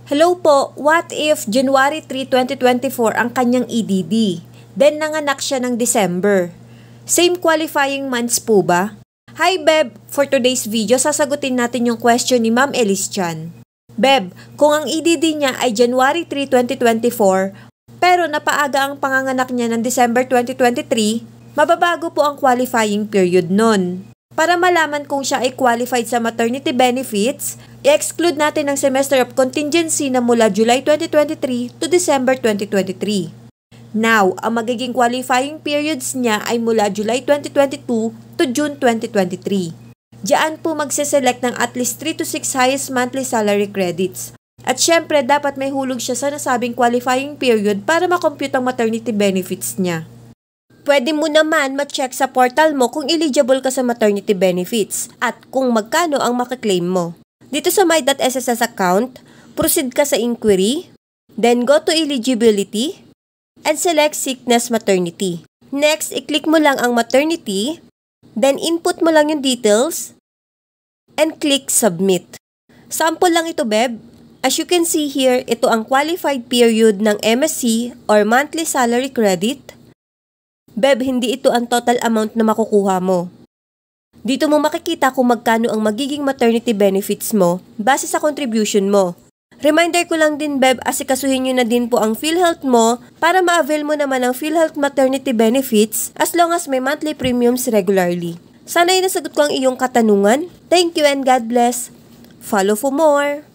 Hello po, what if January 3, 2024 ang kanyang EDD? Then nanganak siya ng December. Same qualifying months po ba? Hi Beb! For today's video, sasagutin natin yung question ni Ma'am Elise Chan. Beb, kung ang EDD niya ay January 3, 2024, pero napaaga ang panganganak niya ng December 2023, mababago po ang qualifying period nun. Para malaman kung siya ay qualified sa maternity benefits, i-exclude natin ang semester of contingency na mula July 2023 to December 2023. Now, ang magiging qualifying periods niya ay mula July 2022 to June 2023. Diyan po magse-select ng at least 3 to 6 highest monthly salary credits. At syempre, dapat may hulog siya sa nasabing qualifying period para makompute ang maternity benefits niya. Pwede mo naman ma-check sa portal mo kung eligible ka sa maternity benefits at kung magkano ang makaklaim mo. Dito sa My.SSS account, proceed ka sa inquiry, then go to eligibility, and select sickness maternity. Next, i-click mo lang ang maternity, then input mo lang yung details, and click submit. Sample lang ito, Beb. As you can see here, ito ang qualified period ng MSC or monthly salary credit. Beb, hindi ito ang total amount na makukuha mo. Dito mo makikita kung magkano ang magiging maternity benefits mo base sa contribution mo. Reminder ko lang din, Beb, asikasuhin nyo na din po ang PhilHealth mo para ma-avail mo naman ang PhilHealth maternity benefits as long as may monthly premiums regularly. Sana'y nasagot ko ang iyong katanungan. Thank you and God bless. Follow for more!